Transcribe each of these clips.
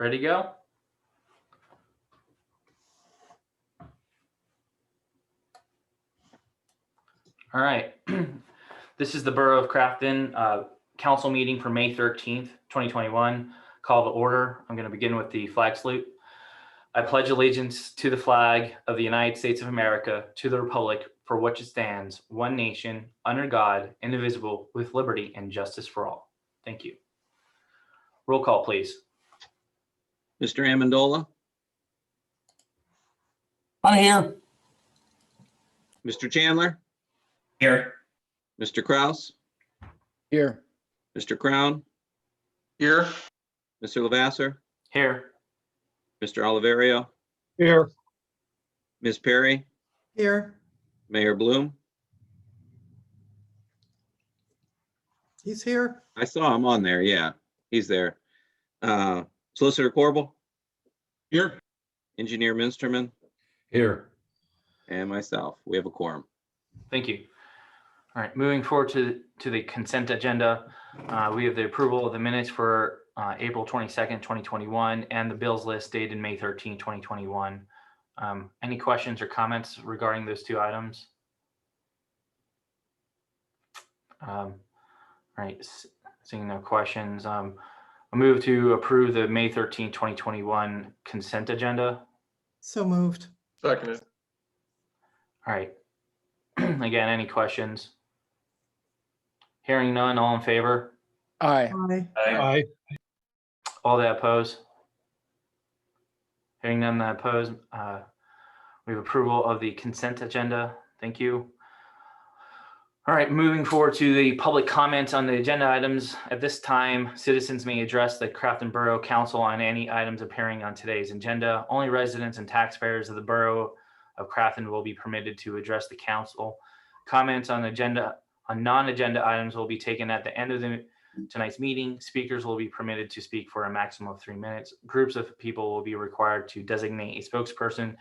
Ready to go? All right. This is the Borough of Crafton council meeting for May 13th, 2021. Call to order. I'm going to begin with the flag salute. I pledge allegiance to the flag of the United States of America, to the republic for which it stands, one nation, under God, indivisible, with liberty and justice for all. Thank you. Roll call, please. Mr. Amendola, I'm here. Mr. Chandler, Here. Mr. Kraus, Here. Mr. Crown, Here. Mr. Lavasser, Here. Mr. Oliverio, Here. Ms. Perry, Here, Mayor Bloom. he's here. I saw him on there. Yeah, he's there. Solicitor Corbel, Here. Engineer Minsterman, Here. and myself. We have a quorum. Thank you. All right, moving forward to the consent agenda. We have the approval of the minutes for April 22nd, 2021, and the bills list dated May 13, 2021. Any questions or comments regarding those two items? All right, seeing no questions. I move to approve the May 13, 2021 consent agenda. So moved. Seconded. All right. Again, any questions? Hearing none, all in favor? Aye. Aye. Aye. All that oppose? Hearing none that oppose, we have approval of the consent agenda. Thank you. All right, moving forward to the public comments on the agenda items. At this time, citizens may address the Crafton Borough Council on any items appearing on today's agenda. Only residents and taxpayers of the Borough of Crafton will be permitted to address the council. Comments on non-agenda items will be taken at the end of tonight's meeting. Speakers will be permitted to speak for a maximum of 3 minutes. Groups of people will be required to designate a spokesperson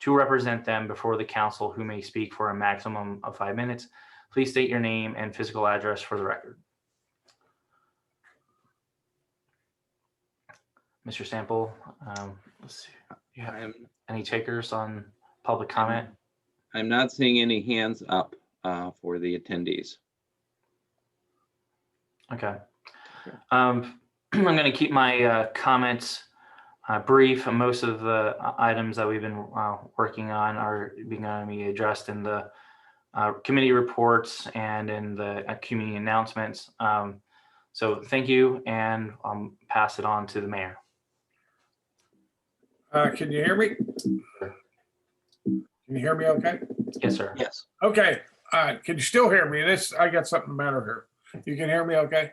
to represent them before the council, who may speak for a maximum of 5 minutes. Please state your name and physical address for the record. Mr. Sample, let's see. You have any takers on public comment? I'm not seeing any hands up for the attendees. Okay. I'm going to keep my comments brief. Most of the items that we've been working on are going to be addressed in the committee reports and in the community announcements. So thank you, and I'll pass it on to the mayor. Can you hear me? Can you hear me okay? Yes, sir. Yes. Okay, can you still hear me? I got something the matter here. You can hear me okay?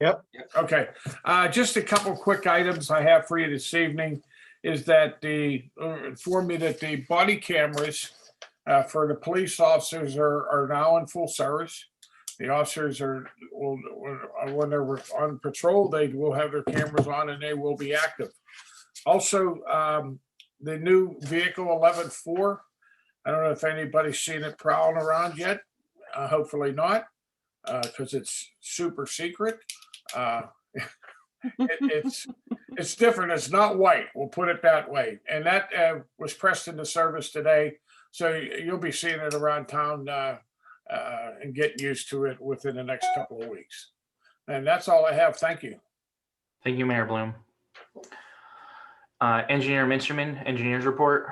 Yep. Okay, just a couple quick items I have for you this evening is that inform me that the body cameras for the police officers are now in full service. The officers when they're on patrol, they will have their cameras on and they will be active. Also, the new vehicle 11-4, I don't know if anybody's seen it prowling around yet. Hopefully not, because it's super secret. It's different. It's not white. We'll put it that way. And that was pressed into service today. So you'll be seeing it around town and getting used to it within the next couple of weeks. And that's all I have. Thank you. Thank you, Mayor Bloom. Engineer Minsterman, engineer's report.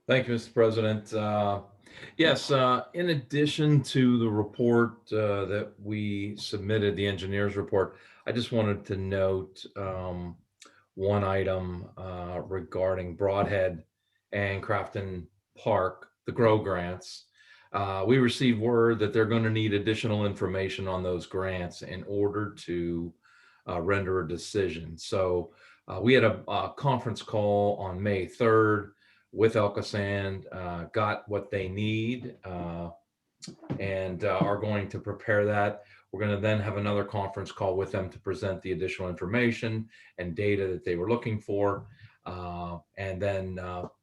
Thank you, Mr. President. Yes, in addition to the report that we submitted, the engineer's report, I just wanted to note one item regarding Broadhead and Crafton Park, the GROW grants. We received word that they're going to need additional information on those grants in order to render a decision. So we had a conference call on May 3rd with Elkasand, got what they need and are going to prepare that. We're going to then have another conference call with them to present the additional information and data that they were looking for. And then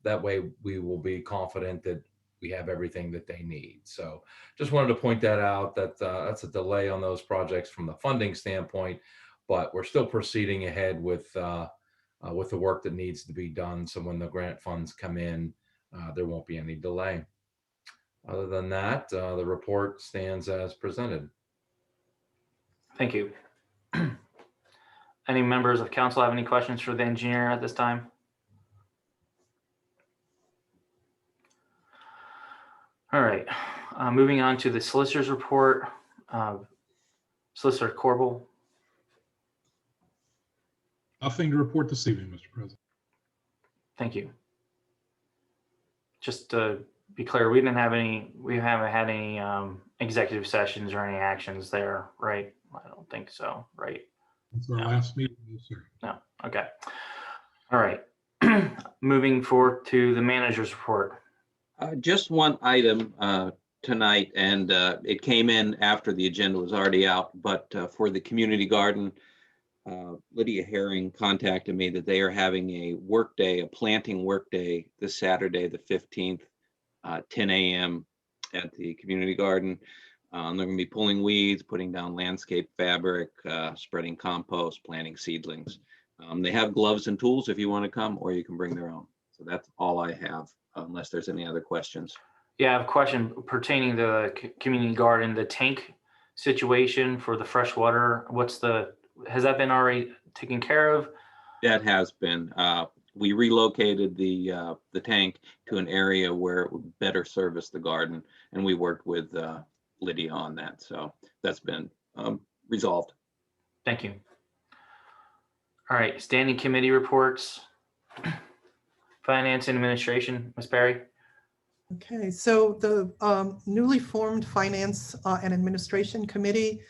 that way we will be confident that we have everything that they need. So just wanted to point that out, that that's a delay on those projects from the funding standpoint, but we're still proceeding ahead with the work that needs to be done. So when the grant funds come in, there won't be any delay. Other than that, the report stands as presented. Thank you. Any members of council have any questions for the engineer at this time? All right, moving on to the solicitor's report. Solicitor Corbel. Nothing to report this evening, Mr. President. Thank you. Just to be clear, we haven't had any executive sessions or any actions there, right? I don't think so, right? It's our No. last meeting, yes, sir. No, okay. All right. Moving forward to the manager's report. Just one item tonight, and it came in after the agenda was already out, but for the community garden, Lydia Herring contacted me that they are having a planting work day this Saturday, the 15th, 10 a.m. at the community garden. They're going to be pulling weeds, putting down landscape fabric, spreading compost, planting seedlings. They have gloves and tools if you want to come, or you can bring their own. So that's all I have, unless there's any other questions. Yeah, I have a question pertaining to the community garden, the tank situation for the fresh water. Has that been already taken care of? That has been. We relocated the tank to an area where it would better service the garden, and we worked with Lydia on that. So that's been resolved. Thank you. All right, standing committee reports. Finance and Administration, Ms. Barry. Okay, so the newly formed Finance and Administration Committee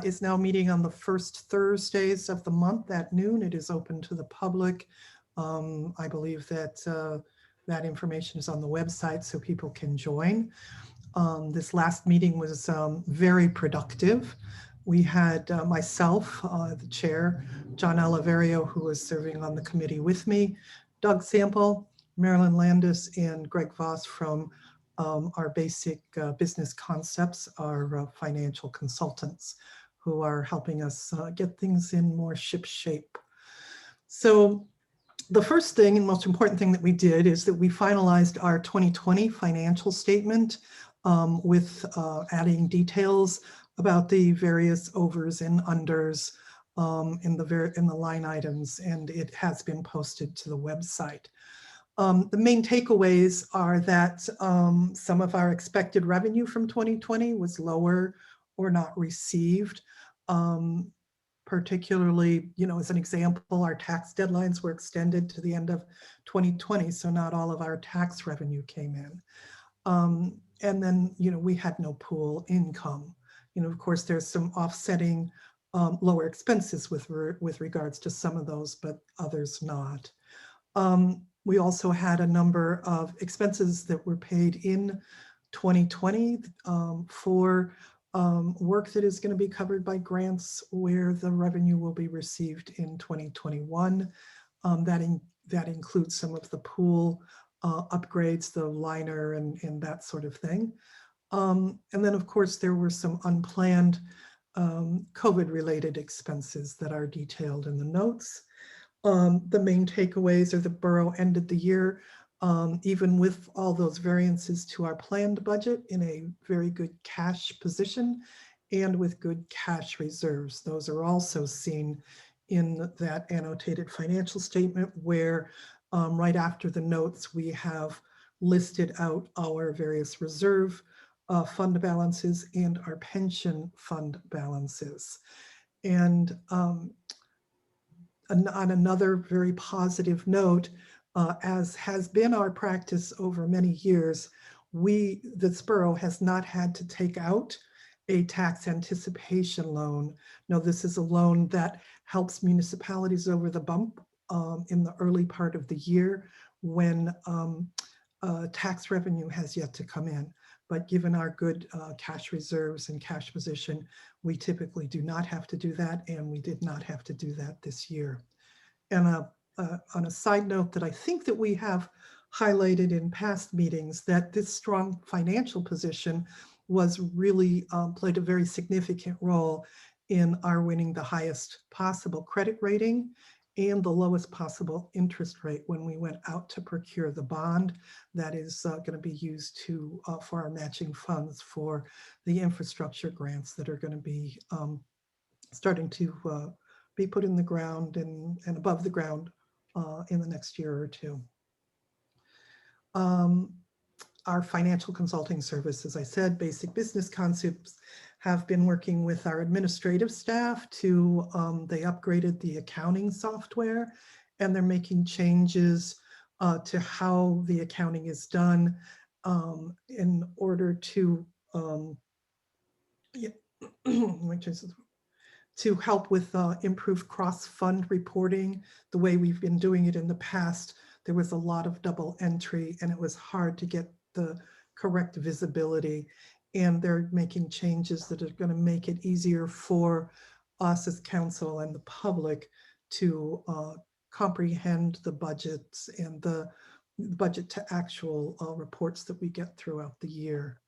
is now meeting on the first Thursdays of the month at noon. It is open to the public. I believe that that information is on the website so people can join. This last meeting was very productive. We had myself, the chair, John Oliverio, who was serving on the committee with me, Doug Sample, Marilyn Landis, and Greg Voss from our basic business concepts, our financial consultants who are helping us get things in more ship shape. So the first thing and most important thing that we did is that we finalized our 2020 financial statement with adding details about the various overs and unders in the line items, and it has been posted to the website. The main takeaways are that some of our expected revenue from 2020 was lower or not received. Particularly, as an example, our tax deadlines were extended to the end of 2020, so not all of our tax revenue came in. And then, we had no pool income. Of course, there's some offsetting lower expenses with regards to some of those, but others not. We also had a number of expenses that were paid in 2020 for work that is going to be covered by grants where the revenue will be received in 2021. That includes some of the pool upgrades, the liner and that sort of thing. And then, of course, there were some unplanned COVID-related expenses that are detailed in the notes. The main takeaways are the borough ended the year, even with all those variances to our planned budget, in a very good cash position and with good cash reserves. Those are also seen in that annotated financial statement where right after the notes, we have listed out our various reserve fund balances and our pension fund balances. And on another very positive note, as has been our practice over many years, this borough has not had to take out a tax anticipation loan. No, this is a loan that helps municipalities over the bump in the early part of the year when tax revenue has yet to come in. But given our good cash reserves and cash position, we typically do not have to do that, and we did not have to do that this year. And on a side note that I think that we have highlighted in past meetings that this strong financial position was really played a very significant role in our winning the highest possible credit rating and the lowest possible interest rate when we went out to procure the bond that is going to be used to for our matching funds for the infrastructure grants that are going to be starting to be put in the ground and above the ground in the next year or two. Our financial consulting service, as I said, basic business concepts, have been working with our administrative staff to, they upgraded the accounting software, and they're making changes to how the accounting is done in order to, to help with improved cross-fund reporting. The way we've been doing it in the past, there was a lot of double entry and it was hard to get the correct visibility. And they're making changes that are going to make it easier for us as council and the public to comprehend the budgets and the budget to actual reports that we get throughout the year.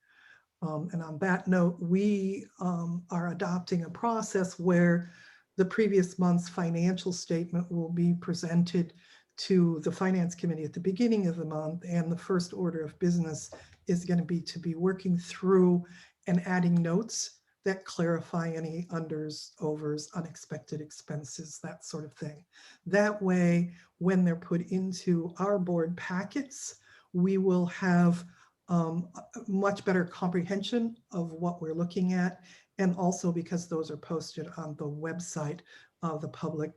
And on that note, we are adopting a process where the previous month's financial statement will be presented to the Finance Committee at the beginning of the month, and the first order of business is going to be working through and adding notes that clarify any unders, overs, unexpected expenses, that sort of thing. That way, when they're put into our board packets, we will have much better comprehension of what we're looking at. And also because those are posted on the website, the public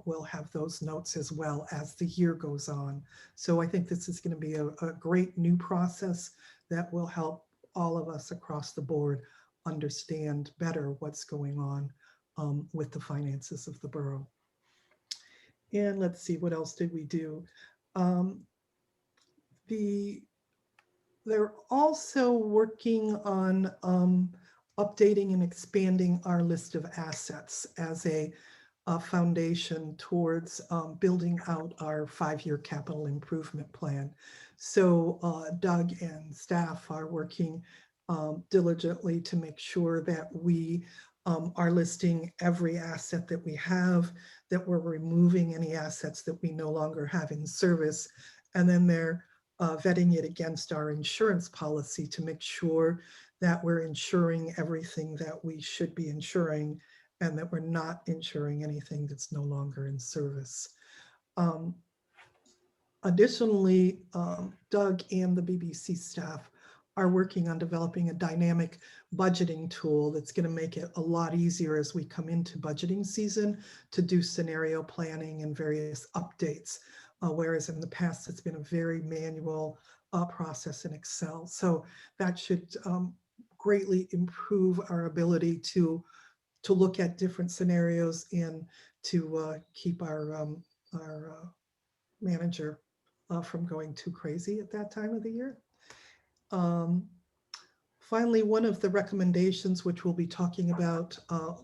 will have those notes as well as the year goes on. So I think this is going to be a great new process that will help all of us across the board understand better what's going on with the finances of the borough. And let's see, what else did we do? They're also working on updating and expanding our list of assets as a foundation towards building out our 5-year capital improvement plan. So Doug and staff are working diligently to make sure that we are listing every asset that we have, that we're removing any assets that we no longer have in service, and then they're vetting it against our insurance policy to make sure that we're insuring everything that we should be insuring and that we're not insuring anything that's no longer in service. Additionally, Doug and the BBC staff are working on developing a dynamic budgeting tool that's going to make it a lot easier as we come into budgeting season to do scenario planning and various updates. Whereas in the past, it's been a very manual process in Excel. So that should greatly improve our ability to look at different scenarios and to keep our manager from going too crazy at that time of the year. Finally, one of the recommendations, which we'll be talking about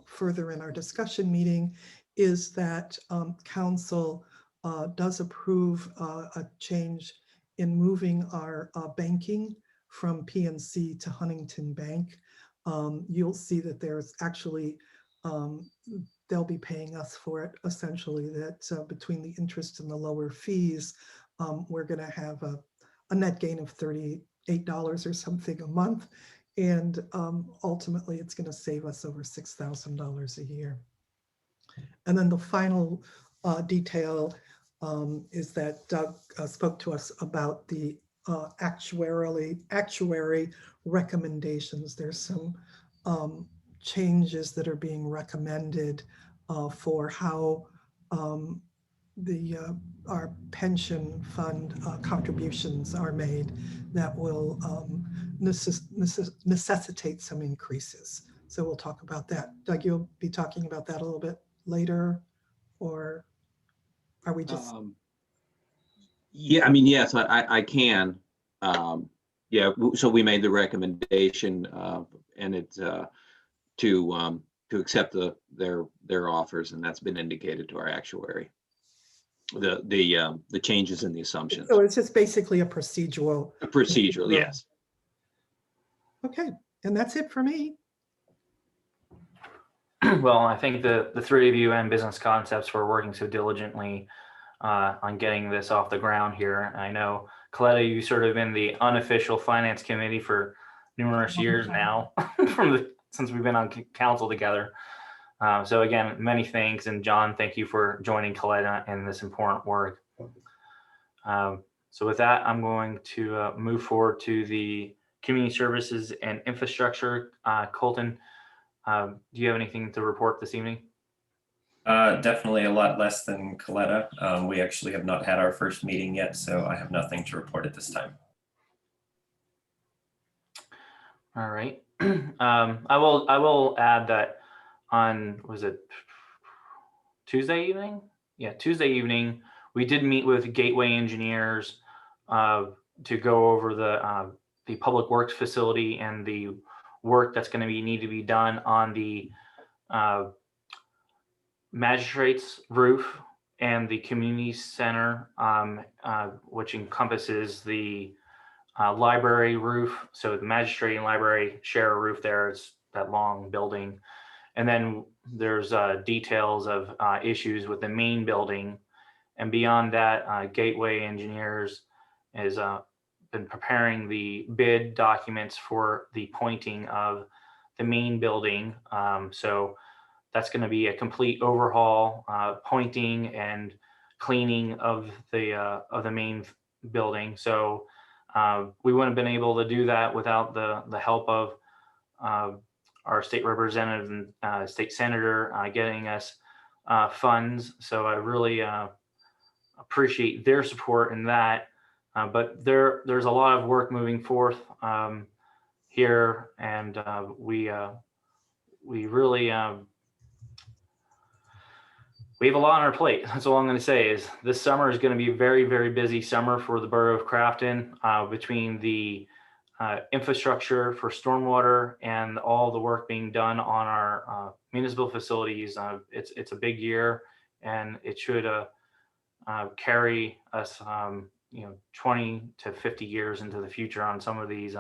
further in our discussion meeting, is that council does approve a change in moving our banking from PNC to Huntington Bank. You'll see that there's actually, they'll be paying us for it, essentially, that between the interest and the lower fees, we're going to have a net gain of $38 or something a month. And ultimately, it's going to save us over $6,000 a year. And then the final detail is that Doug spoke to us about the actuary recommendations. There's some changes that are being recommended for how our pension fund contributions are made that will necessitate some increases. So we'll talk about that. Doug, you'll be talking about that a little bit later, or are we just? Yeah, I mean, yes, I can. Yeah, so we made the recommendation, and it's to accept their offers, and that's been indicated to our actuary. the changes in the assumptions. So it's just basically a procedural. Procedural, yes. Okay, and that's it for me. Well, I think the three of you and Business Concepts were working so diligently on getting this off the ground here. I know, Coletta, you sort of been the unofficial finance committee for numerous years now, since we've been on council together. So again, many thanks. And John, thank you for joining Coletta in this important work. So with that, I'm going to move forward to the Community Services and Infrastructure. Colton, do you have anything to report this evening? Definitely a lot less than Coletta. We actually have not had our first meeting yet, so I have nothing to report at this time. All right. I will add that on, was it Tuesday evening? Yeah, Tuesday evening, we did meet with Gateway Engineers to go over the public works facility and the work that's going to need to be done on the magistrate's roof and the community center, which encompasses the library roof. So the magistrate and library share a roof there. It's that long building. And then there's details of issues with the main building. And beyond that, Gateway Engineers has been preparing the bid documents for the pointing of the main building. So that's going to be a complete overhaul, pointing and cleaning of the main building. So we wouldn't have been able to do that without the help of our state representative and state senator getting us funds. So I really appreciate their support in that. But there's a lot of work moving forth here, and we really we have a lot on our plate. That's all I'm going to say is this summer is going to be a very, very busy summer for the Borough of Crafton between the infrastructure for stormwater and all the work being done on our municipal facilities. It's a big year, and it should carry us 20 to 50 years into the future on some of these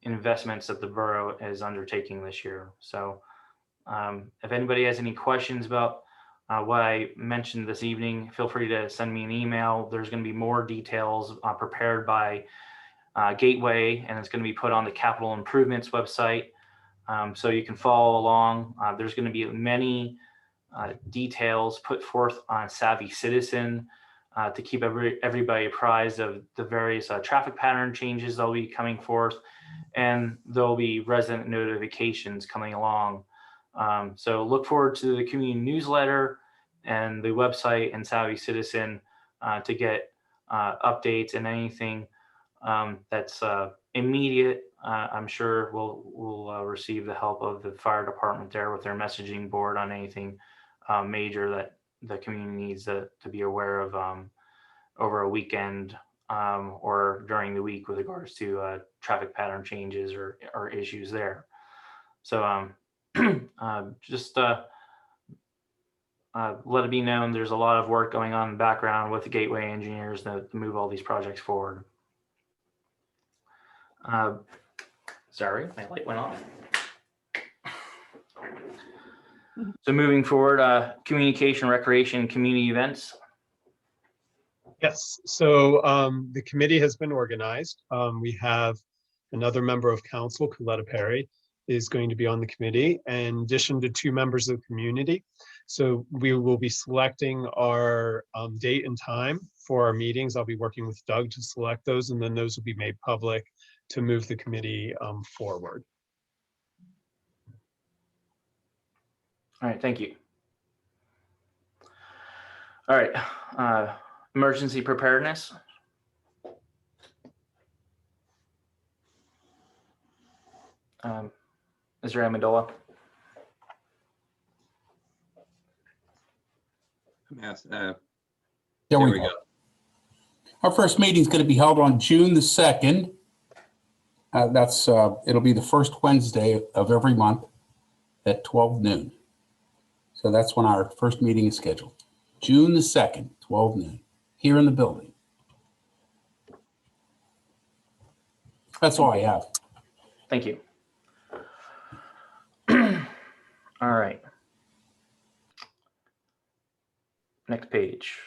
investments that the borough is undertaking this year. So if anybody has any questions about what I mentioned this evening, feel free to send me an email. There's going to be more details prepared by Gateway, and it's going to be put on the capital improvements website, so you can follow along. There's going to be many details put forth on Savvy Citizen to keep everybody apprised of the various traffic pattern changes that'll be coming forth, and there'll be resident notifications coming along. So look forward to the community newsletter and the website and Savvy Citizen to get updates and anything that's immediate. I'm sure we'll receive the help of the fire department there with their messaging board on anything major that the community needs to be aware of over a weekend or during the week with regards to traffic pattern changes or issues there. So just let it be known there's a lot of work going on in the background with the Gateway Engineers to move all these projects forward. Sorry, my light went off. So moving forward, communication, recreation, community events. Yes, so the committee has been organized. We have another member of council, Coletta Perry, is going to be on the committee, in addition to 2 members of the community. So we will be selecting our date and time for our meetings. I'll be working with Doug to select those, and then those will be made public to move the committee forward. All right, thank you. All right, emergency preparedness. Mr. Amendola. There we go. Our first meeting is going to be held on June the 2nd. It'll be the first Wednesday of every month at 12 noon. So that's when our first meeting is scheduled. June the 2nd, 12 noon, here in the building. That's all I have. Thank you. All right. Next page.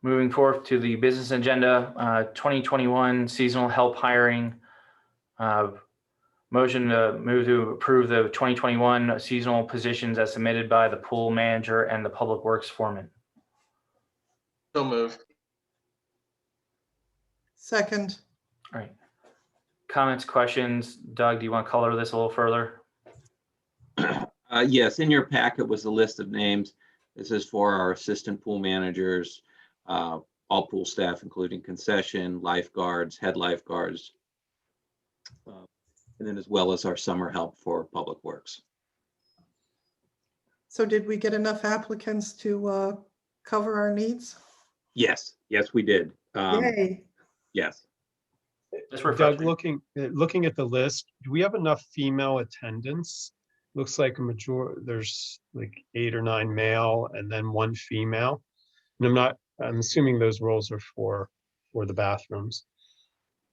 Moving forth to the business agenda, 2021 seasonal help hiring. Motion to move to approve the 2021 seasonal positions as submitted by the pool manager and the public works foreman. So moved. Second, All right. Comments, questions? Doug, do you want to color this a little further? Yes, in your packet was a list of names. This is for our assistant pool managers, all pool staff, including concession, lifeguards, head lifeguards, and then as well as our summer help for public works. so did we get enough applicants to cover our needs? Yes, yes, we did. Yay. Yes. Just Doug, refreshing. looking at the list, do we have enough female attendants? Looks like there's like 8 or 9 male and then 1 female. And I'm assuming those roles are for the bathrooms.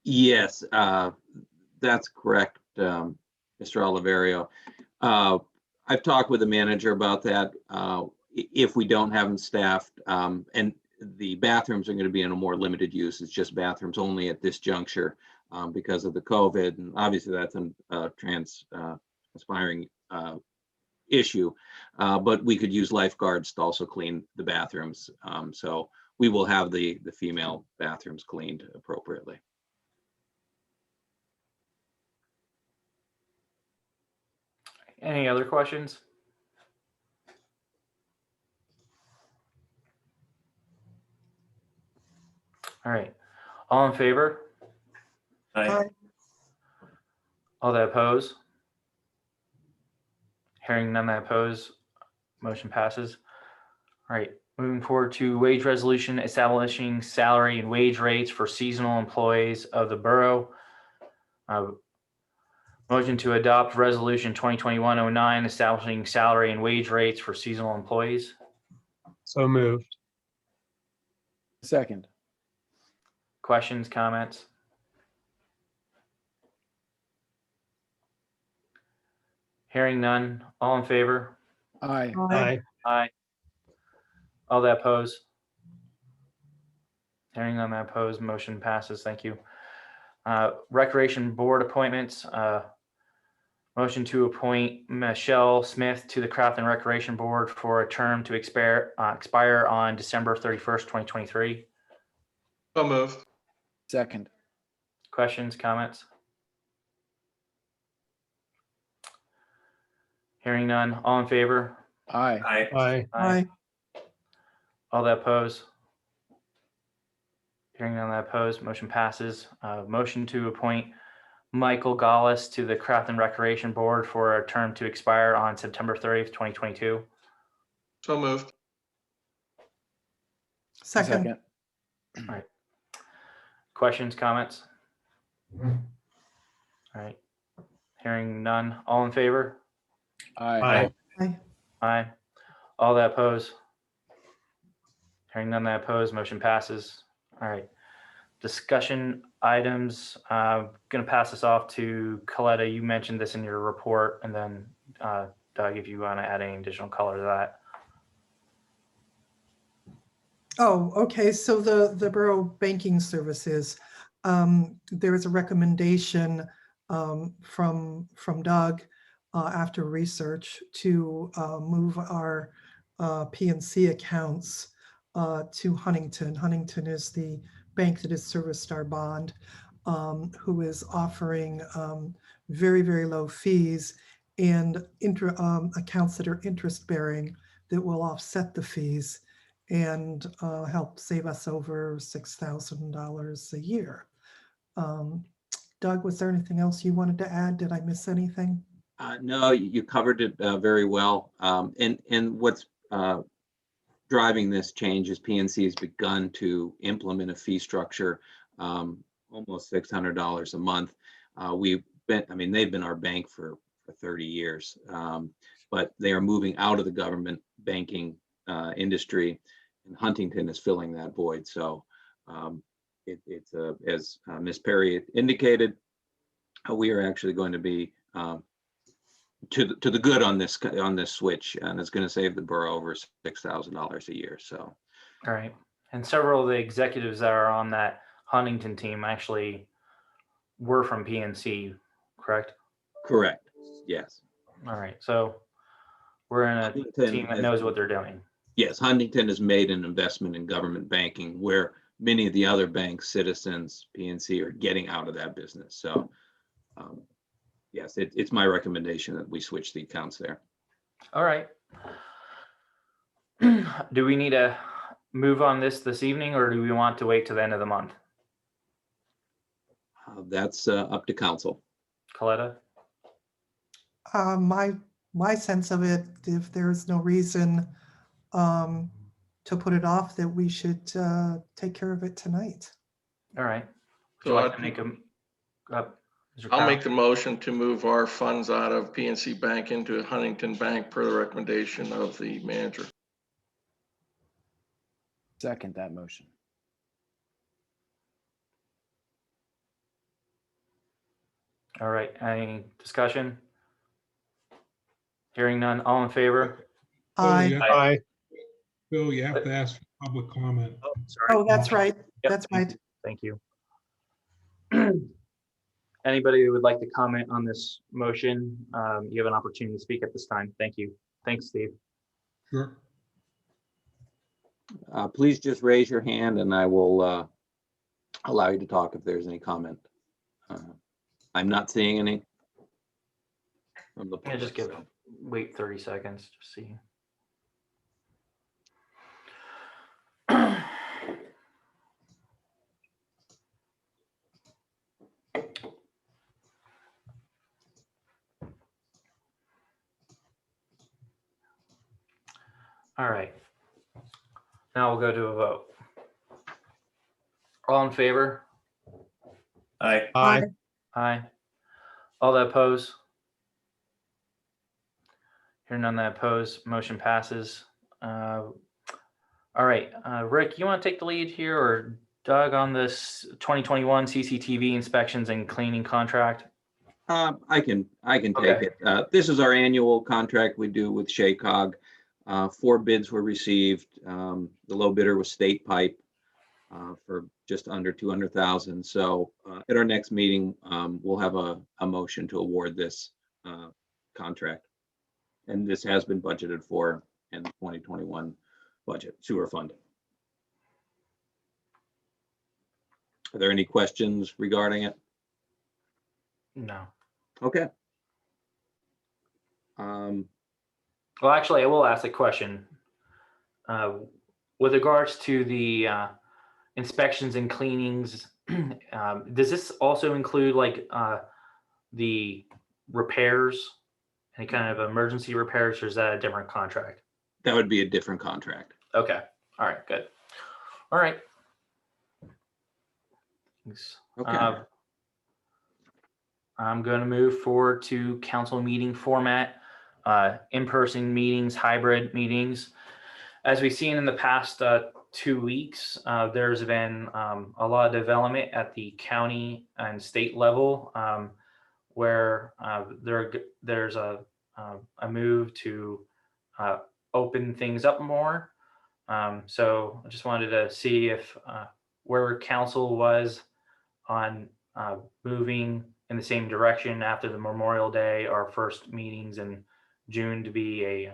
Yes, that's correct, Mr. Oliverio. I've talked with the manager about that. If we don't have them staffed, and the bathrooms are going to be in a more limited use. It's just bathrooms only at this juncture because of the COVID, and obviously that's a transpiring issue. But we could use lifeguards to also clean the bathrooms. So we will have the female bathrooms cleaned appropriately. Any other questions? All right. All in favor? Aye. Aye. All that oppose? Hearing none that oppose, motion passes. All right, moving forward to wage resolution establishing salary and wage rates for seasonal employees of the borough. Motion to adopt resolution 2021-09 establishing salary and wage rates for seasonal employees. So moved. Second. Questions, comments? Hearing none, all in favor? Aye. Aye. Aye. All that oppose? Hearing none that oppose, motion passes. Thank you. Recreation Board appointments. Motion to appoint Michelle Smith to the Crafton Recreation Board for a term to expire on December 31st, 2023. So moved. Second. Questions, comments? Hearing none, all in favor? Aye. Aye. Aye. Aye. All that oppose? Hearing none that oppose, motion passes. Motion to appoint Michael Gallus to the Crafton Recreation Board for a term to expire on September 30th, 2022. So moved. Second, Questions, comments? All right. Hearing none, all in favor? Aye. aye. Aye. All that oppose? Hearing none that oppose, motion passes. All right. Discussion items. Going to pass this off to Coletta. You mentioned this in your report, and then Doug, if you want to add any additional color to that. Oh, okay, so the Borough Banking Services, there is a recommendation from Doug after research to move our PNC accounts to Huntington. Huntington is the bank that has serviced our bond, who is offering very, very low fees and accounts that are interest bearing that will offset the fees and help save us over $6,000 a year. Doug, was there anything else you wanted to add? Did I miss anything? No, you covered it very well. And what's driving this change is PNC has begun to implement a fee structure, almost $600 a month. They've been our bank for for 30 years. But they are moving out of the government banking industry, and Huntington is filling that void. So it's as Ms. Perry indicated, we are actually going to be to the good on this switch, and it's going to save the borough over $6,000 a year. So, All right. And several of the executives that are on that Huntington team actually were from PNC, correct? correct. Yes. All right. So we're in a Huntington team that has- knows what they're doing. Yes, Huntington has made an investment in government banking where many of the other banks, Citizens, PNC, are getting out of that business. So, yes, it's my recommendation that we switch the accounts there. All right. Do we need to move on this evening, or do we want to wait till the end of the month? That's up to council. Coletta? My sense of it, if there's no reason to put it off, that we should take care of it tonight. All right. Would So you like I- to make a, Mr. I'll Carroll? make the motion to move our funds out of PNC Bank into Huntington Bank per the recommendation of the manager. Second that motion. All right. Any discussion? Hearing none. All in favor? Yeah. Aye. Bill, you have to ask for public comment. Oh, sorry. Oh, that's right. Yep, That's right. Thank you. Anybody who would like to comment on this motion, you have an opportunity to speak at this time. Thank you. Thanks, Steve. Sure. Please just raise your hand and I will allow you to talk if there's any comment. I'm not seeing any from the Yeah, just public, so. wait 30 seconds to see. All right. Now we'll go to a vote. All in favor? Aye. Aye. Aye. All that oppose? Hearing none that oppose, motion passes. All right, Rick, you want to take the lead here, or Doug on this 2021 CCTV inspections and cleaning contract? I can take Okay. it. This is our annual contract we do with Shaycog. 4 bids were received. The low bidder was State Pipe for just under 200,000. So at our next meeting, we'll have a motion to award this contract. And this has been budgeted for in the 2021 budget, sewer funding. Are there any questions regarding it? No. Okay. Well, actually, I will ask a question. With regards to the inspections and cleanings, does this also include like the repairs, any kind of emergency repairs, or is that a different contract? That would be a different contract. Okay. All right. Good. All right. Thanks. Okay. I'm going to move forward to council meeting format, in-person meetings, hybrid meetings. As we've seen in the past 2 weeks, there's been a lot of development at the county and state level, where there's a move to open things up more. So I just wanted to see if where council was on moving in the same direction after the Memorial Day, our first meetings in June, to be a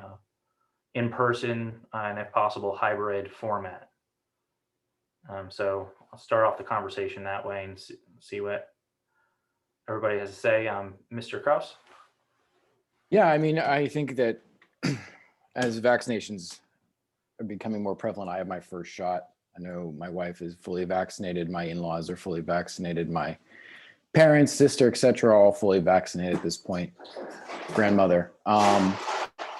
in-person and if possible hybrid format. So I'll start off the conversation that way and see what everybody has to say. Mr. Kraus? Yeah, I mean, I think that as vaccinations are becoming more prevalent, I have my first shot. I know my wife is fully vaccinated. My in-laws are fully vaccinated. My parents, sister, etc., are all fully vaccinated at this point. Grandmother.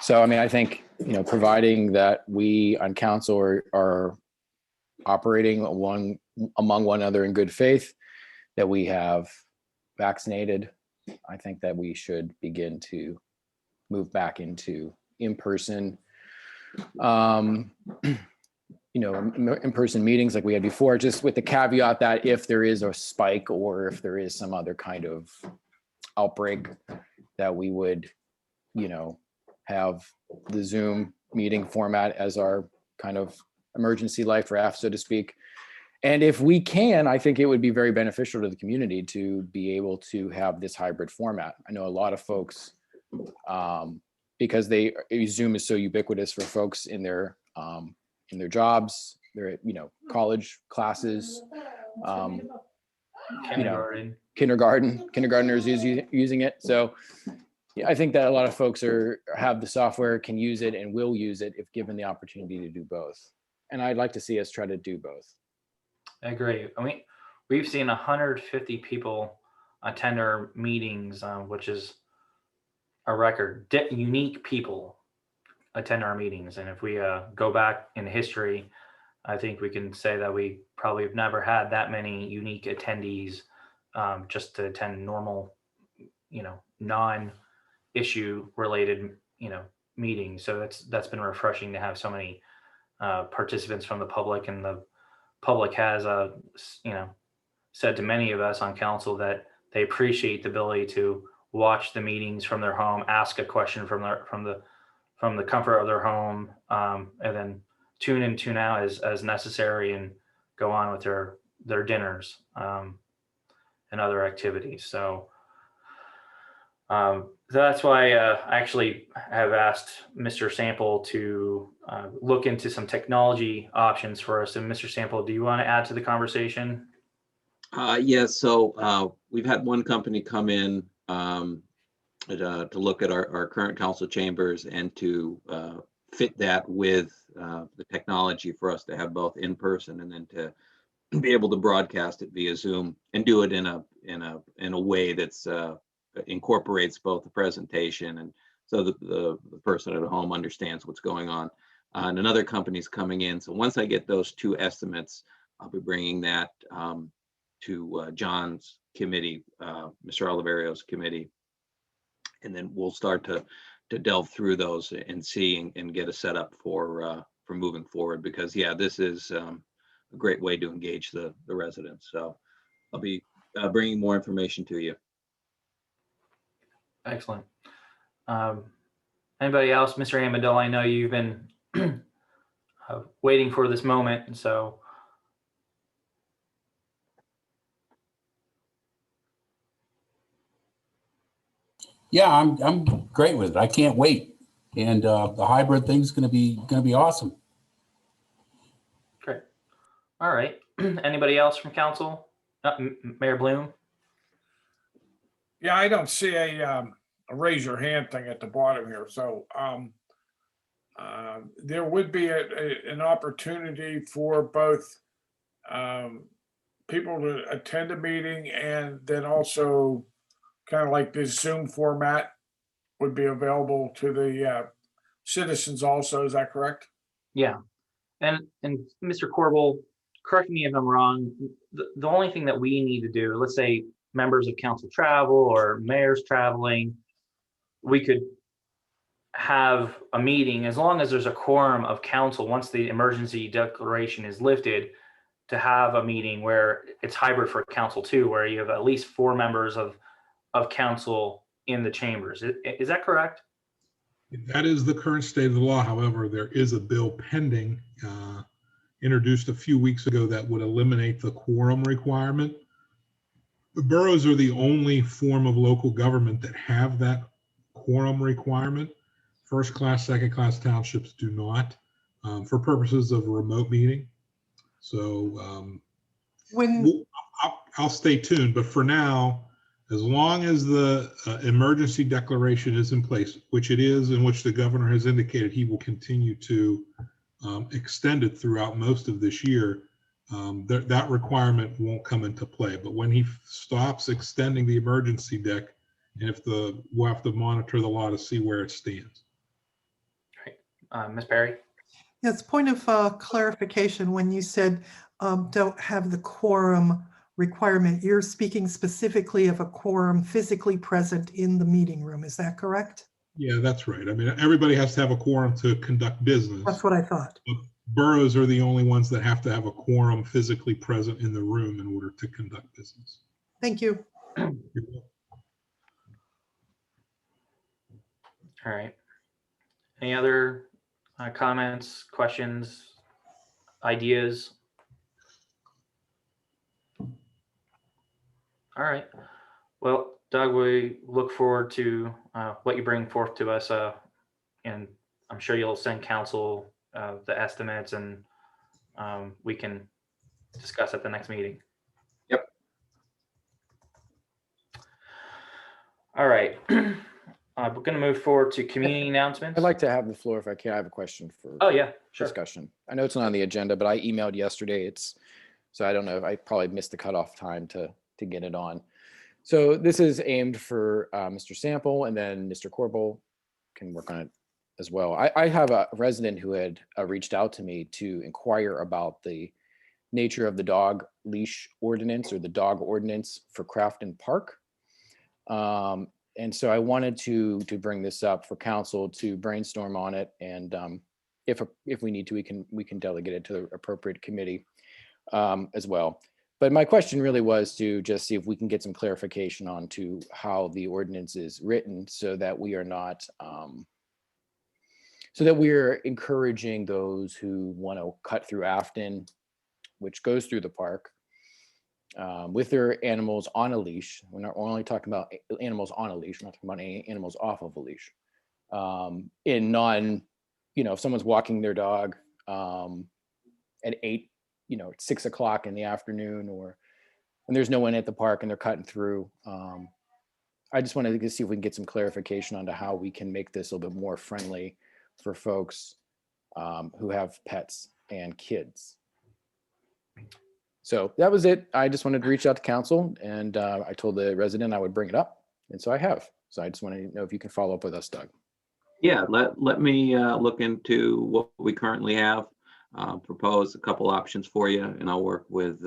So, I mean, I think, providing that we on council are operating among one another in good faith, that we have vaccinated I think that we should begin to move back into in-person, in-person meetings like we had before, just with the caveat that if there is a spike or if there is some other kind of outbreak, that we would, have the Zoom meeting format as our kind of emergency life raft, so to speak. And if we can, I think it would be very beneficial to the community to be able to have this hybrid format. I know a lot of folks, because Zoom is so ubiquitous for folks in their jobs, their college classes, kindergartners using it. So I think that a lot of folks have the software, can use it, and will use it if given the opportunity to do both. And I'd like to see us try to do both. I agree. I mean, we've seen 150 people attend our meetings, which is a record. Unique people attend our meetings. And if we go back in history, I think we can say that we probably have never had that many unique attendees just to attend normal, non-issue related, meetings. So that's been refreshing to have so many participants from the public, and the public has, said to many of us on council that they appreciate the ability to watch the meetings from their home, ask a question from the comfort of their home, and then tune in, tune out as necessary, and go on with their dinners and other activities. So that's why I actually have asked Mr. Sample to look into some technology options for us. And Mr. Sample, do you want to add to the conversation? Yes. So we've had one company come in to look at our current council chambers and to fit that with the technology for us to have both in person and then to be able to broadcast it via Zoom and do it in a way that's incorporates both the presentation and so the person at home understands what's going on. And another company's coming in. So once I get those two estimates, I'll be bringing that to John's committee, Mr. Oliverio's committee, and then we'll start to delve through those and see and get a setup for moving forward. Because this is a great way to engage the residents. So I'll be bringing more information to you. Excellent. Anybody else? Mr. Amandel, I know you've been waiting for this moment, so. Yeah, I'm great with it. I can't wait. And the hybrid thing's gonna be awesome. Great. All right. Anybody else from council? Mayor Bloom? Yeah, I don't see a raise your hand thing at the bottom here. So there would be an opportunity for both people to attend a meeting, and then also kind of like this Zoom format would be available to the citizens also. Is that correct? Yeah. And Mr. Corbel, correct me if I'm wrong. The only thing that we need to do, let's say members of council travel or mayor's traveling, we could have a meeting as long as there's a quorum of council once the emergency declaration is lifted, to have a meeting where it's hybrid for council too, where you have at least 4 members of council in the chambers. Is that correct? That is the current state of the law. However, there is a bill pending, introduced a few weeks ago, that would eliminate the quorum requirement. The boroughs are the only form of local government that have that quorum requirement. First class, second class townships do not, for purposes of a remote meeting. So I'll stay tuned, but for now, as long as the emergency declaration is in place, which it is, in which the governor has indicated he will continue to extend it throughout most of this year, that requirement won't come into play. But when he stops extending the emergency dec, and we'll have to monitor the law to see where it stands. Right. Ms. Perry? Yes, point of clarification, when you said don't have the quorum requirement, you're speaking specifically of a quorum physically present in the meeting room. Is that correct? Yeah, that's right. I mean, everybody has to have a quorum to conduct business. That's what I thought. But boroughs are the only ones that have to have a quorum physically present in the room in order to conduct business. Thank you. You're welcome. All right. Any other comments, questions, ideas? All right. Well, Doug, we look forward to what you bring forth to us, and I'm sure you'll send council the estimates, and we can discuss at the next meeting. Yep. All right. We're going to move forward to community announcements. I'd like to have the floor if I can. I have a question for Oh, yeah, sure. discussion. I know it's not on the agenda, but I emailed yesterday. So I don't know. I probably missed the cutoff time to get it on. So this is aimed for Mr. Sample, and then Mr. Corbel can work on it as well. I have a resident who had reached out to me to inquire about the nature of the dog leash ordinance, or the dog ordinance for Crafton Park. And so I wanted to bring this up for council to brainstorm on it, and if we need to, we can delegate it to the appropriate committee as well. But my question really was to just see if we can get some clarification on to how the ordinance is written, so that we are not, so that we're encouraging those who want to cut through Afton, which goes through the park, with their animals on a leash. We're only talking about animals on a leash. We're not talking about any animals off of a leash. In non, if someone's walking their dog at 6 o'clock in the afternoon, and there's no one at the park and they're cutting through. I just wanted to see if we can get some clarification onto how we can make this a little bit more friendly for folks who have pets and kids. So that was it. I just wanted to reach out to council, and I told the resident I would bring it up, and so I have. So I just want to know if you can follow up with us, Doug. Yeah, let me look into what we currently have, propose a couple options for you, and I'll work with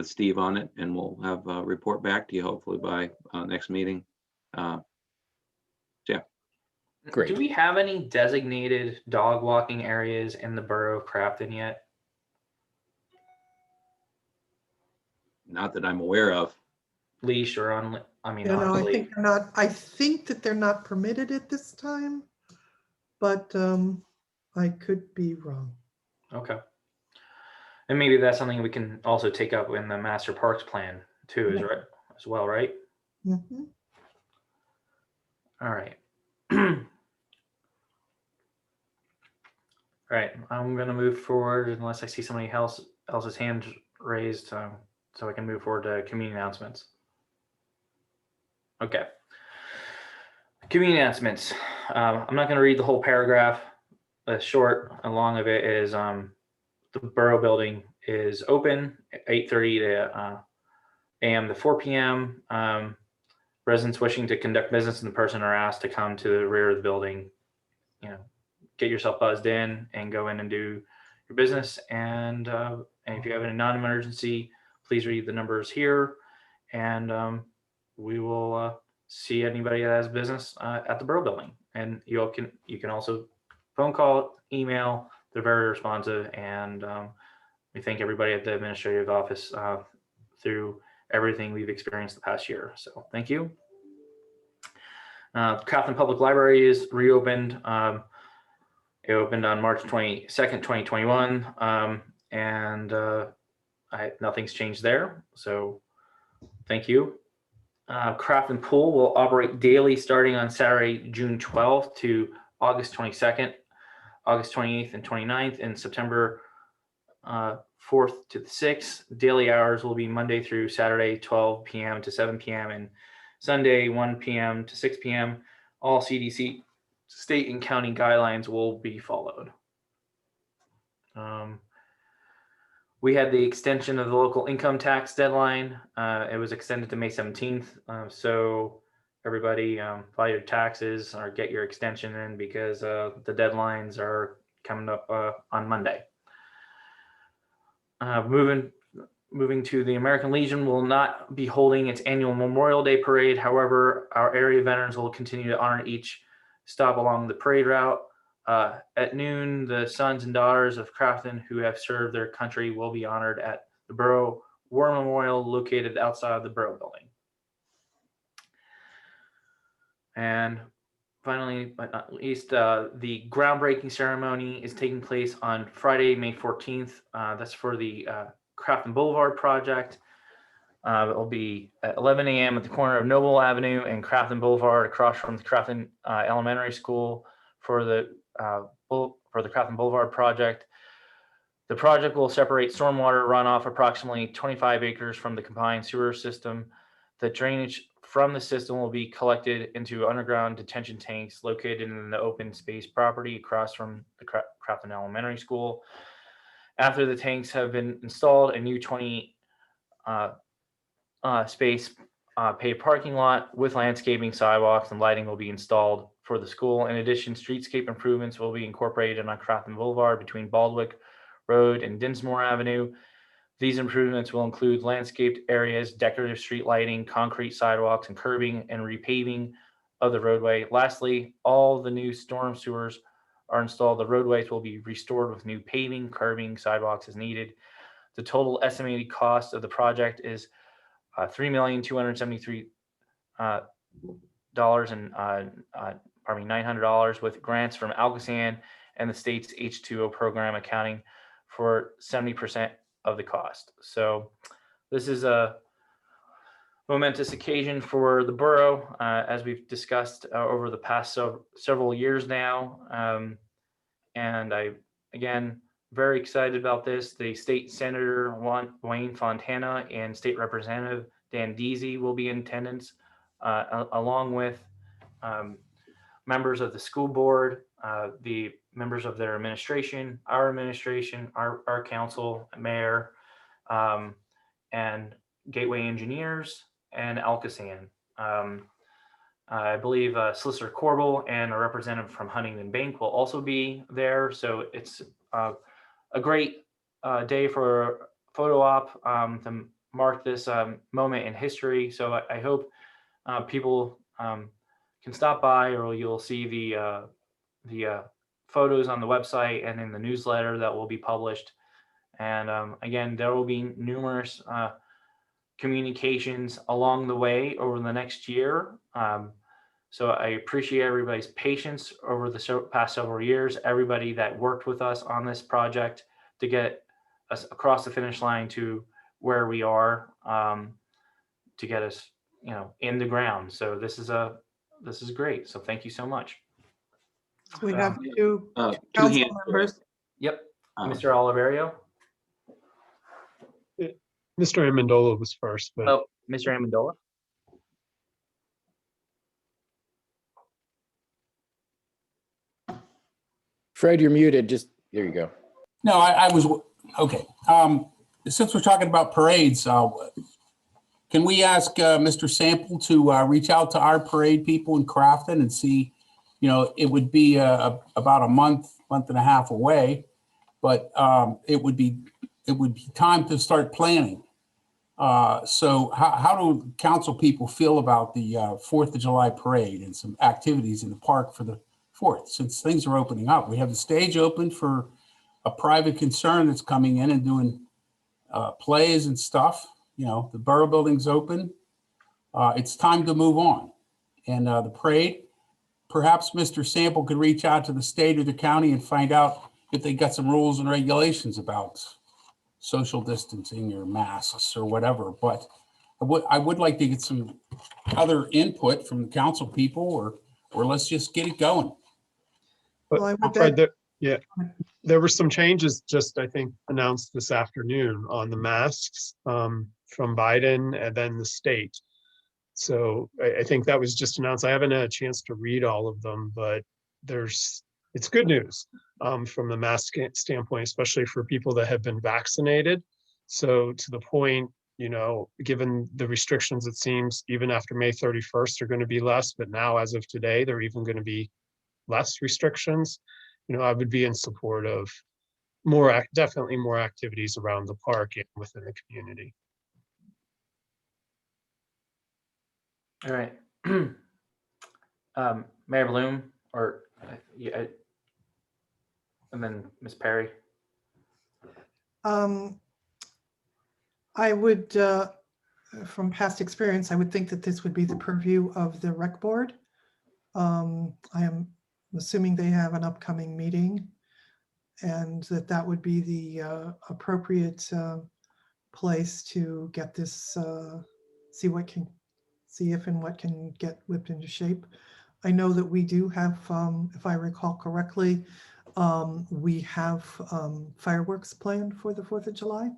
Steve on it, and we'll have a report back to you hopefully by next meeting. Yeah. Great. Do we have any designated dog walking areas in the borough of Crafton yet? Not that I'm aware of. Leash or on, I think they're not. I think that they're not permitted at this time, but I could be wrong. Okay. And maybe that's something we can also take up in the master parks plan too, is right as well, right? Mm-hmm. All right. All right. I'm going to move forward unless I see somebody else's hand raised, so I can move forward to community announcements. Okay. Community announcements. I'm not going to read the whole paragraph. The short and long of it is the Borough building is open at 8:30 a.m. to 4 p.m. Residents wishing to conduct business in person are asked to come to the rear of the building, get yourself buzzed in and go in and do your business. And if you have a non-emergency, please read the numbers here, and we will see anybody that has business at the Borough building. And you can also phone call, email. They're very responsive, and we thank everybody at the administrative office through everything we've experienced the past year. So thank you. Crafton Public Library is reopened. It opened on March 22nd, 2021, and nothing's changed there. So thank you. Crafton Pool will operate daily starting on Saturday, June 12th to August 22nd, August 28th and 29th, and September 4th to the 6th. Daily hours will be Monday through Saturday, 12 p.m. to 7 p.m. and Sunday, 1 p.m. to 6 p.m. All CDC state and county guidelines will be followed. We had the extension of the local income tax deadline. It was extended to May 17th. So everybody file your taxes or get your extension in, because the deadlines are coming up on Monday. Moving moving to the American Legion will not be holding its annual Memorial Day parade. However, our area veterans will continue to honor each stop along the parade route. At noon, the sons and daughters of Crafton who have served their country will be honored at the Borough War Memorial located outside of the Borough building. And finally, but not least, the groundbreaking ceremony is taking place on Friday, May 14th. That's for the Crafton Boulevard project. It will be at 11 a.m. at the corner of Noble Avenue and Crafton Boulevard, across from the Crafton Elementary School for the Crafton Boulevard project. The project will separate stormwater runoff approximately 25 acres from the combined sewer system. The drainage from the system will be collected into underground detention tanks located in the open space property across from the Crafton Elementary School. After the tanks have been installed, a new 20 space paved parking lot with landscaping, sidewalks, and lighting will be installed for the school. In addition, streetscape improvements will be incorporated on Crafton Boulevard between Baldwick Road and Dinsmore Avenue. These improvements will include landscaped areas, decorative street lighting, concrete sidewalks, and curbing and repaving of the roadway. Lastly, all the new storm sewers are installed. The roadways will be restored with new paving, curbing, sidewalks as needed. The total estimated cost of the project is $3,273,900 with grants from Alcosan and the state's H2O program accounting for 70% of the cost. So this is a momentous occasion for the borough, as we've discussed over the past several years now. And I, again, very excited about this. The state senator Wayne Fontana and state representative Dan Deasy will be in attendance, along with members of the school board, the members of their administration, our council, mayor, and Gateway Engineers and Alcosan. I believe Solicitor Corbel and a representative from Huntington Bank will also be there. So it's a great day for a photo op to mark this moment in history. So I hope people can stop by, or you'll see the photos on the website and in the newsletter that will be published. And again, there will be numerous communications along the way over the next year. So I appreciate everybody's patience over the past several years, everybody that worked with us on this project to get us across the finish line to where we are, to get us, in the ground. So this is great. So thank you so much. We have two Two council hands. members. Yep. Mr. Oliverio. Mr. Amendola was first, but Oh, Mr. Amendola. Fred, you're muted. Just there you go. No, I was, okay. Since we're talking about parades, can we ask Mr. Sample to reach out to our parade people in Crafton and see, it would be about a month and a half away, but it would be time to start planning. So how do council people feel about the 4th of July parade and some activities in the park for the 4th, since things are opening up? We have the stage open for a private concern that's coming in and doing plays and stuff. The Borough building's open. It's time to move on. And the parade, perhaps Mr. Sample could reach out to the state or the county and find out if they got some rules and regulations about social distancing or masks or whatever. But I would like to get some other input from the council people, or let's just get it going. Well, I would Fred, there were some changes just, I think, announced this afternoon on the masks from Biden and then the state. So I think that was just announced. I haven't had a chance to read all of them, but it's good news from the mask standpoint, especially for people that have been vaccinated. So to the point, given the restrictions, it seems even after May 31st are going to be less, but now as of today, they're even going to be less restrictions. I would be in support of definitely more activities around the park and within the community. All right. Mayor Bloom, or yeah, and then Ms. Perry. I would, from past experience, I would think that this would be the purview of the rec board. I am assuming they have an upcoming meeting and that would be the appropriate place to get this, see if and what can get whipped into shape. I know that we do have, if I recall correctly, we have fireworks planned for the 4th of July.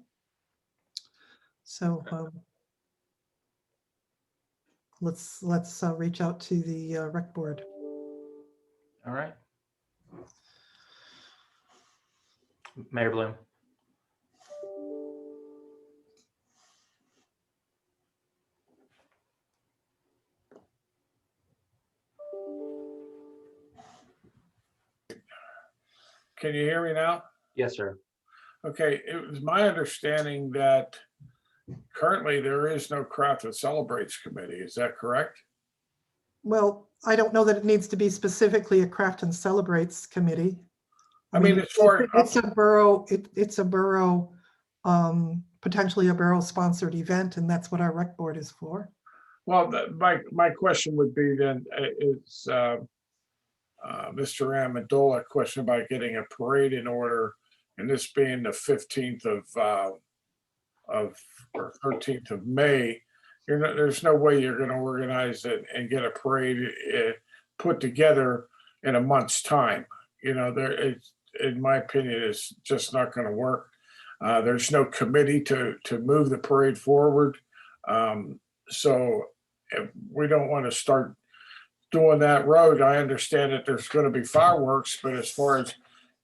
So let's reach out to the rec board. All right. Mayor Bloom. Can you hear me now? Yes, sir. Okay, it was my understanding that currently there is no Crafton Celebrates Committee. Is that correct? Well, I don't know that it needs to be specifically a Crafton Celebrates committee. I mean, it's for it's a borough, it's a borough, potentially a borough sponsored event, and that's what our rec board is for. Well, my question would be then is Mr. Amendola question about getting a parade in order, and this being the 15th or 13th of May. There's no way you're going to organize it and get a parade put together in a month's time. In my opinion, it's just not going to work. There's no committee to move the parade forward. So we don't want to start doing that road. I understand that there's going to be fireworks, but as far as,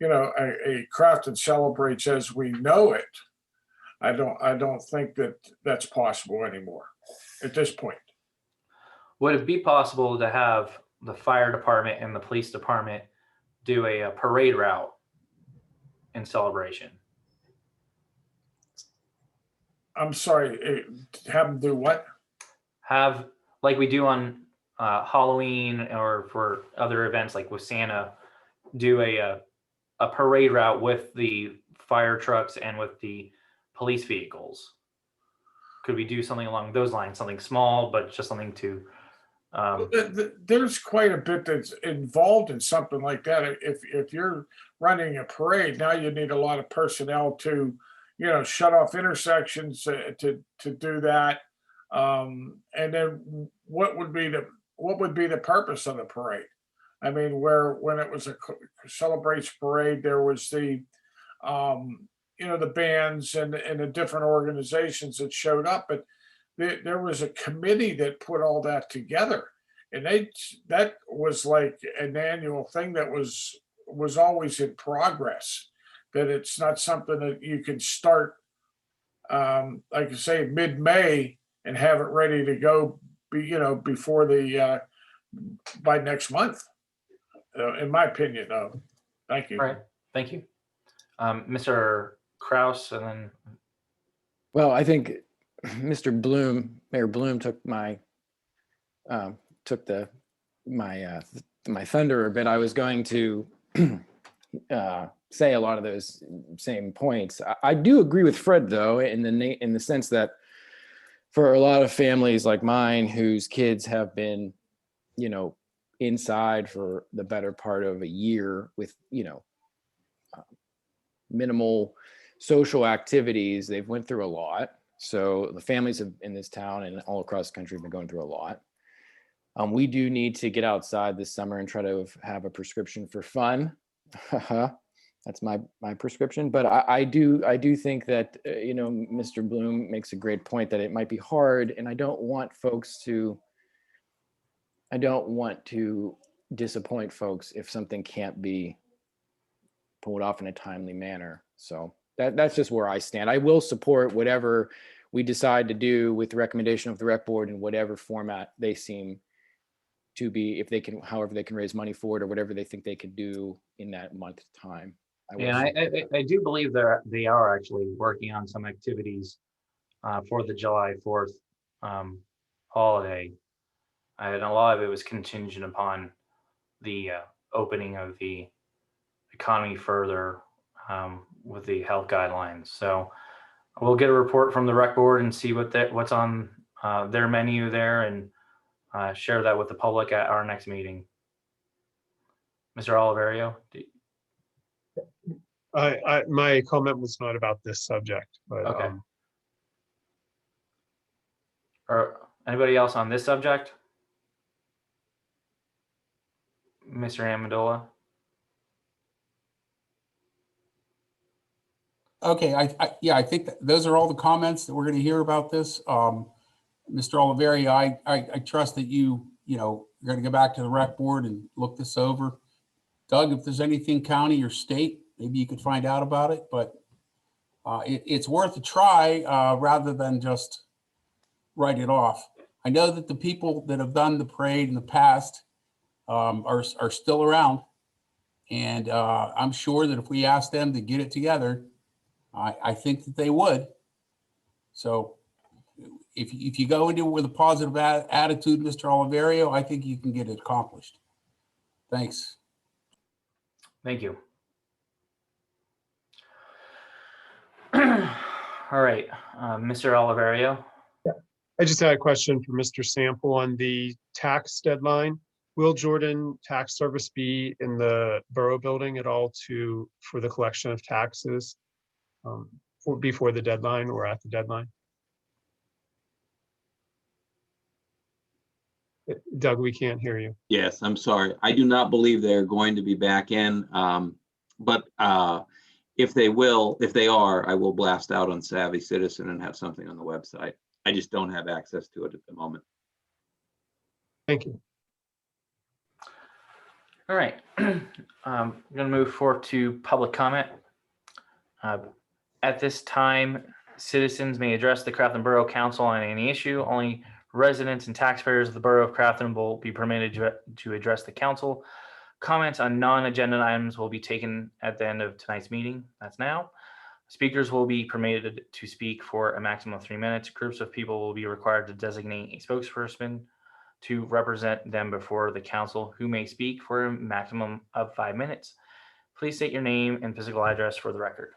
a Crafton Celebrates as we know it, I don't think that that's possible anymore at this point. Would it be possible to have the fire department and the police department do a parade route in celebration? I'm sorry, have them do what? Have, like we do on Halloween or for other events like with Santa, do a parade route with the fire trucks and with the police vehicles. Could we do something along those lines, something small, but just something to there's quite a bit that's involved in something like that. If you're running a parade, now you need a lot of personnel to, shut off intersections to do that. And then what would be the purpose of the parade? I mean, when it was a Celebrates parade, there was the the bands and the different organizations that showed up, but there was a committee that put all that together, and that was like an annual thing that was always in progress. That it's not something that you can start, like I say, mid-May and have it ready to go, before by next month. In my opinion, though. Thank you. All right, thank you. Mr. Kraus, and then. Well, I think Mr. Bloom, Mayor Bloom took my thunder a bit. I was going to say a lot of those same points. I do agree with Fred, though, in the sense that for a lot of families like mine whose kids have been, inside for the better part of a year with, minimal social activities, they've went through a lot. So the families in this town and all across the country have been going through a lot. We do need to get outside this summer and try to have a prescription for fun. That's my prescription. But I do think that, Mr. Bloom makes a great point that it might be hard, and I don't want to disappoint folks if something can't be pulled off in a timely manner. So that's just where I stand. I will support whatever we decide to do with the recommendation of the rec board in whatever format they seem to be, if they can, however they can raise money for it or whatever they think they could do in that month's time. Yeah, I do believe they are actually working on some activities for the July 4th holiday. And a lot of it was contingent upon the opening of the economy further with the health guidelines. So we'll get a report from the rec board and see what's on their menu there, and share that with the public at our next meeting. Mr. Oliverio, My comment was not about this subject, but okay. Or anybody else on this subject? Mr. Amendola? Okay, I think that those are all the comments that we're going to hear about this. Mr. Oliveri, I trust that you're going to go back to the rec board and look this over. Doug, if there's anything county or state, maybe you could find out about it, but it's worth a try rather than just write it off. I know that the people that have done the parade in the past are still around. And I'm sure that if we asked them to get it together, I think that they would. So if you go into it with a positive attitude, Mr. Oliverio, I think you can get it accomplished. Thanks. Thank you. All right, Mr. Oliverio. I just had a question for Mr. Sample on the tax deadline. Will Jordan Tax Service be in the Borough building at all for the collection of taxes before the deadline or at the deadline? Doug, we can't hear you. Yes, I'm sorry. I do not believe they're going to be back in. But if they are, I will blast out on Savvy Citizen and have something on the website. I just don't have access to it at the moment. Thank you. All right, I'm going to move forward to public comment. At this time, citizens may address the Crafton Borough Council on any issue. Only residents and taxpayers of the Borough of Crafton will be permitted to address the council. Comments on non-agenda items will be taken at the end of tonight's meeting. That's now. Speakers will be permitted to speak for a maximum of 3 minutes. Groups of people will be required to designate a spokesperson to represent them before the council, who may speak for a maximum of 5 minutes. Please state your name and physical address for the record.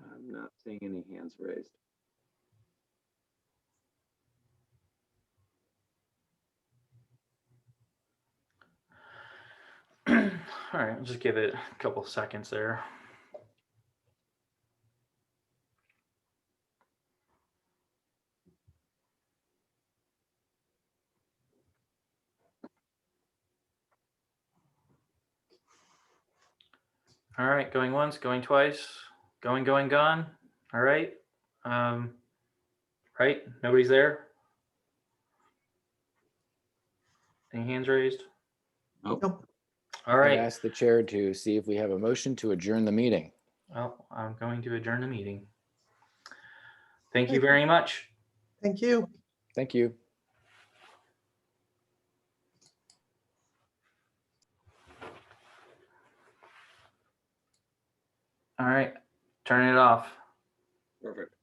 I'm not seeing any hands raised. All right, I'll just give it a couple seconds there. All right, going once, going twice, going, gone. All right. Right, nobody's there? Any hands raised? Nope. Nope. All right. Ask the chair to see if we have a motion to adjourn the meeting. Well, I'm going to adjourn the meeting. Thank you very much. Thank you. Thank you. All right, turn it off. Perfect.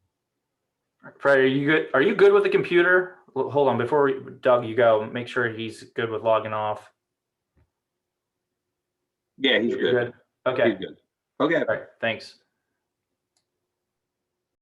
Fred, are you good? Are you good with the computer? Hold on, before Doug, you go, make sure he's good with logging off. Yeah, he's You're good. Okay. He's good. Okay. All right, thanks.